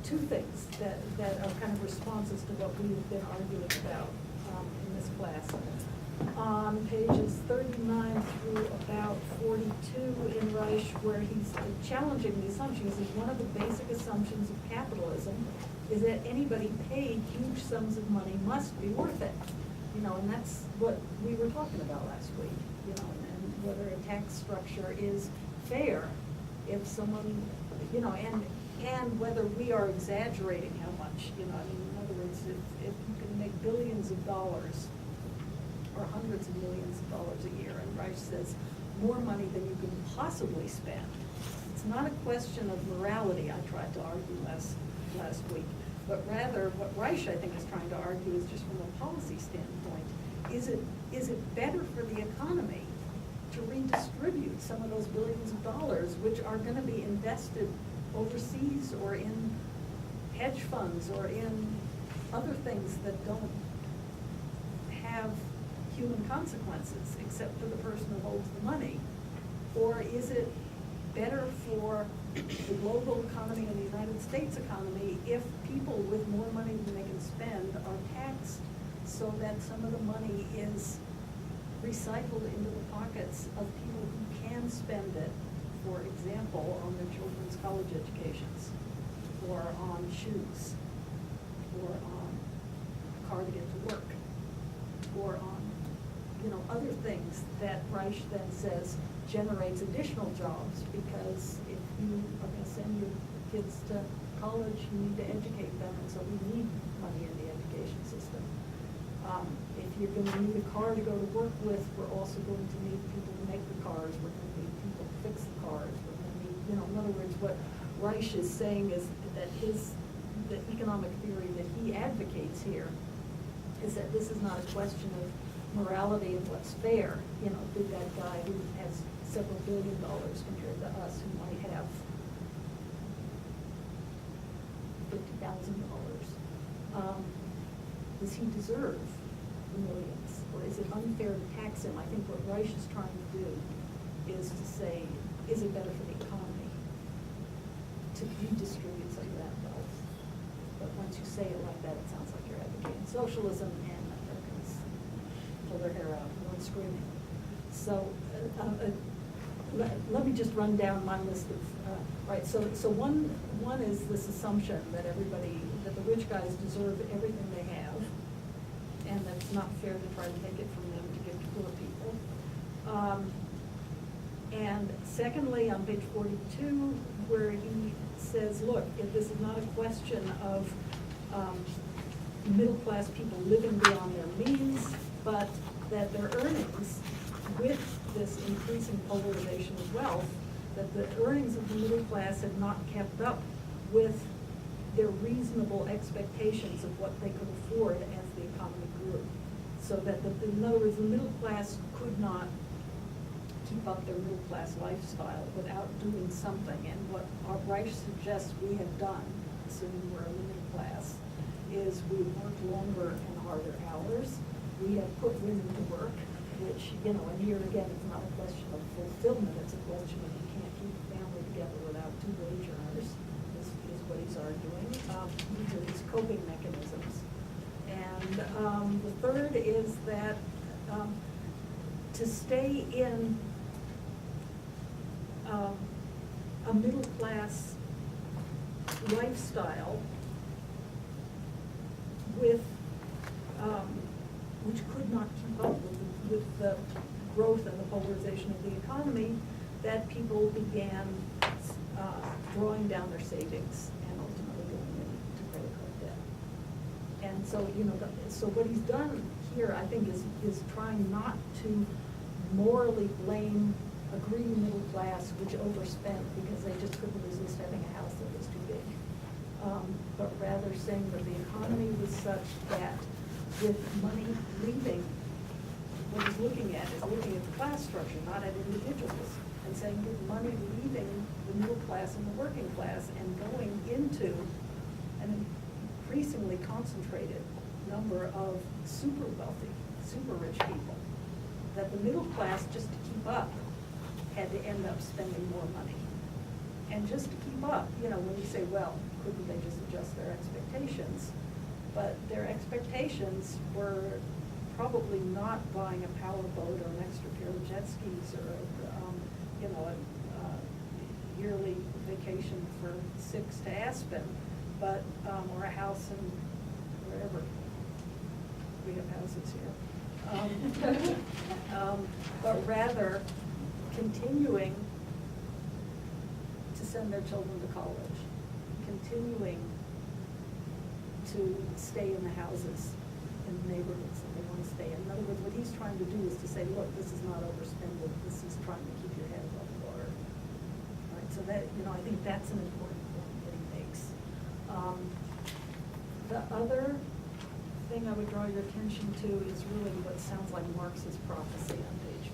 two things that are kind of responses to what we've been arguing about in this class. On pages 39 through about 42 in Reich, where he's challenging the assumption, he says one of the basic assumptions of capitalism is that anybody paid huge sums of money must be worth it. You know, and that's what we were talking about last week, you know, and whether a tax structure is fair if someone, you know, and whether we are exaggerating how much, you know, I mean, in other words, if you can make billions of dollars or hundreds of millions of dollars a year, and Reich says more money than you can possibly spend. It's not a question of morality, I tried to argue last week, but rather what Reich, I think, is trying to argue is just from a policy standpoint. Is it better for the economy to redistribute some of those billions of dollars, which are going to be invested overseas or in hedge funds or in other things that don't have human consequences except for the person who holds the money? Or is it better for the global economy and the United States economy if people with more money than they can spend are taxed so that some of the money is recycled into the pockets of people who can spend it, for example, on their children's college educations, or on shoes, or on a car to get to work, or on, you know, other things that Reich then says generates additional jobs, because if you are going to send your kids to college, you need to educate them, and so we need money in the education system. If you're going to need a car to go to work with, we're also going to need people to make the cars, we're going to need people to fix the cars, we're going to need, you know, in other words, what Reich is saying is that the economic theory that he advocates here is that this is not a question of morality and what's fair. You know, did that guy who has several $1 billion compared to us who might have $50,000, does he deserve the millions? Or is it unfair to tax him? I think what Reich is trying to do is to say, is it better for the economy to redistribute some of that wealth? But once you say it like that, it sounds like you're advocating socialism, and Americans pull their hair out and run screaming. So let me just run down my list of, right, so one is this assumption that that the rich guys deserve everything they have, and that's not fair to try to take it from them to give to poor people. And secondly, on page 42, where he says, look, if this is not a question of middle-class people living beyond their means, but that their earnings, with this increasing polarization of wealth, that the earnings of the middle class have not kept up with their reasonable expectations of what they could afford as the economy grew. So that, in other words, the middle class could not keep up their middle class lifestyle without doing something. And what our Reich suggests we have done, assuming we're in the middle class, is we work longer and harder hours. We have put women to work, which, you know, and here again, it's not a question of fulfillment, it's a question of you can't keep a family together without two wage earners, is what he's arguing. These are his coping mechanisms. And the third is that to stay in a middle class lifestyle with which could not keep up with the growth and the polarization of the economy, that people began drawing down their savings and ultimately going into credit card debt. And so, you know, so what he's done here, I think, is trying not to morally blame a greedy middle class which overspent because they just couldn't resist having a house that was too big, but rather saying that the economy was such that with money leaving, what he's looking at is looking at the class structure, not at individuals, and saying with money leaving the middle class and the working class and going into an increasingly concentrated number of super wealthy, super rich people, that the middle class, just to keep up, had to end up spending more money. And just to keep up, when you say, well, couldn't they just adjust their expectations? But their expectations were probably not buying a power boat or an extra pair of jet skis or, a yearly vacation for 6 to Aspen, but, or a house in wherever. We have houses here. But rather continuing to send their children to college, continuing to stay in the houses in the neighborhoods that they want to stay in. In other words, what he's trying to do is to say, look, this is not overspending, this is trying to keep your head above water. Right, so that, I think that's an important point that he makes. The other thing I would draw your attention to is really what sounds like Marx's prophecy on page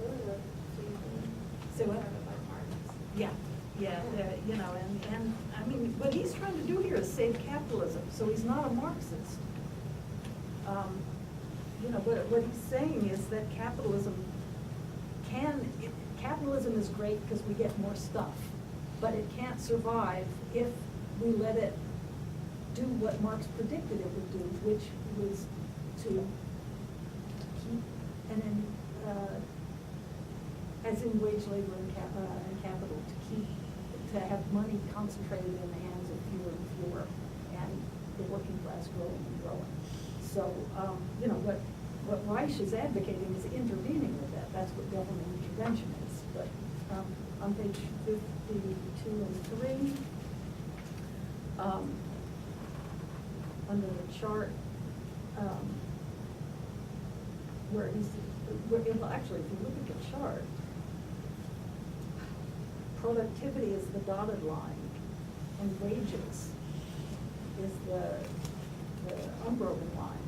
52. Say what? Yeah, and I mean, what he's trying to do here is save capitalism, so he's not a Marxist. What he's saying is that capitalism is great because we get more stuff, but it can't survive if we let it do what Marx predicted it would do, which was to keep, as in wage labor and capital, to have money concentrated in the hands of fewer and fewer, and the working class growing and growing. So, what Reich is advocating is intervening with that. That's what government intervention is. But on page 52 and 3, under the chart, actually, if you look at the chart, productivity is the dotted line, and wages is the unbroken line.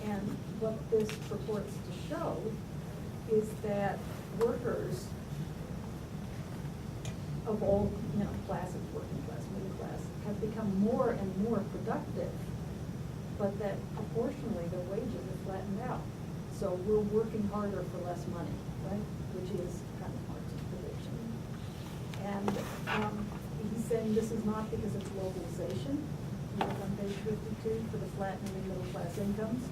And what this purports to show is that workers of all classes, working class, middle class, have become more and more productive, but that proportionally their wages are flattened out. So we're working harder for less money, right? Which is kind of Marx's prediction. And he's saying this is not because of globalization. On page 52 for the flattening of middle class incomes.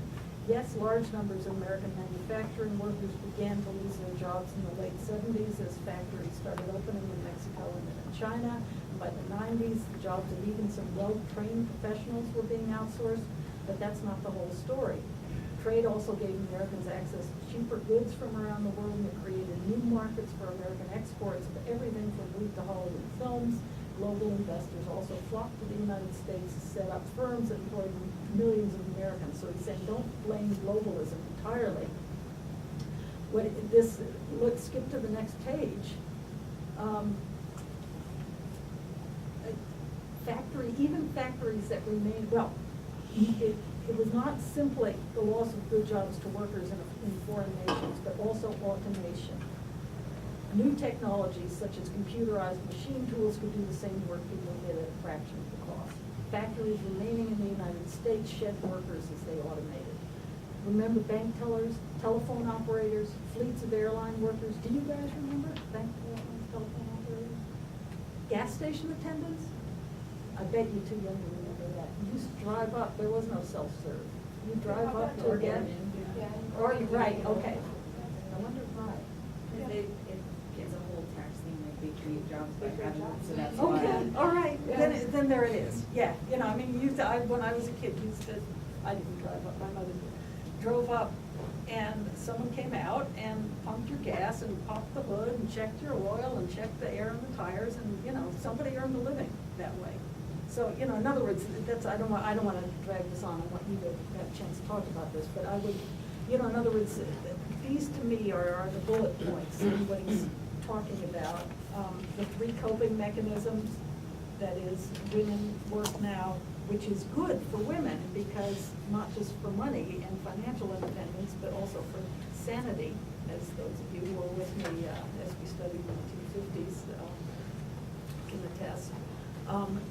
Yes, large numbers of American manufacturing workers began to lose their jobs in the late 70s as factories started opening in Mexico and then in China. And by the 90s, the jobs of even some well-trained professionals were being outsourced, but that's not the whole story. Trade also gave Americans access to cheaper goods from around the world and created new markets for American exports of everything from wheat to Hollywood films. Global investors also flocked to the United States to set up firms that employed millions of Americans. So he's saying don't blame globalism entirely. Let's skip to the next page. Even factories that remained, it was not simply the loss of good jobs to workers in foreign nations, but also automation. New technologies such as computerized machine tools could do the same work people did at a fraction of the cost. Factories remaining in the United States shed workers as they automated. Remember bank tellers, telephone operators, fleets of airline workers? Do you guys remember bank tellers, telephone operators? Gas station attendants? I bet you're too young to remember that. You used to drive up, there was no self-serve. You drive up to a gas. Or, right, okay. I wonder why. It gives a whole tax thing, like they create jobs by having, so that's okay, why. all right, then there it is. Yeah, when I was a kid, I didn't drive up, my mother drove up, and someone came out and pumped your gas and popped the hood and checked your oil and checked the air in the tires, and somebody earned a living that way. So, in other words, I don't want to drag this on. I want you to have a chance to talk about this, but I would, in other words, these to me are the bullet points in what he's talking about. The 3 coping mechanisms, that is, women work now, which is good for women because not just for money and financial independence, but also for sanity, as those of you who were with me as we studied in the 1950s can attest.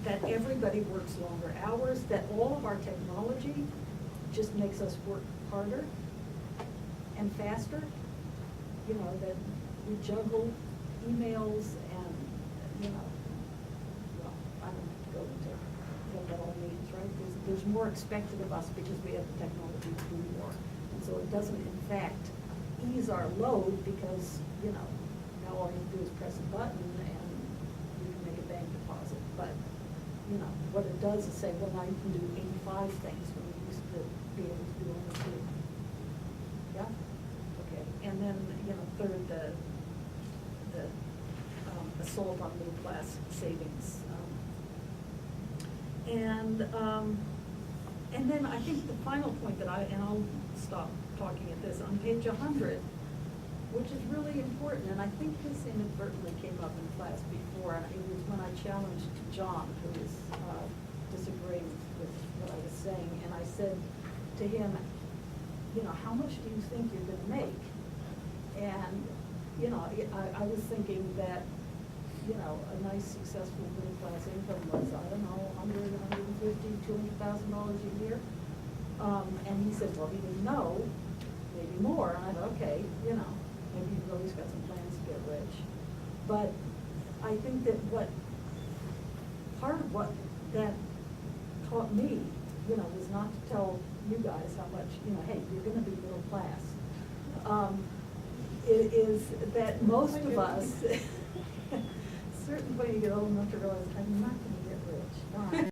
That everybody works longer hours, that all of our technology just makes us work harder and faster. That we juggle emails more expected of us because we have the technology to do more. And so it doesn't in fact ease our load because, you know, now all you do is press a button and you can make a bank deposit. But, you know, what it does is say, well, now you can do 85 things when you used to be able to do only 2. Yeah? Okay. And then, you know, third, the assault on middle class savings. And then I think the final point that and I'll stop talking at this, on page 100, which is really important, and I think this inadvertently came up in class before, and it was when I challenged John, who was disagreeing with what I was saying, and I said to him, you know, how much do you think you're gonna make? And, you know, I was thinking that, you know, a nice successful middle class income was, I don't know, $100,000, $150,000, $200,000 a year. And he said, well, he didn't know, maybe more. And I thought, okay, you know, maybe you've always got some plans to get rich. But I think that part of what that taught me, you know, was not to tell you guys how much, you know, hey, you're gonna be middle class. It is that most of us, certain point you get old enough to realize, I'm not gonna get rich.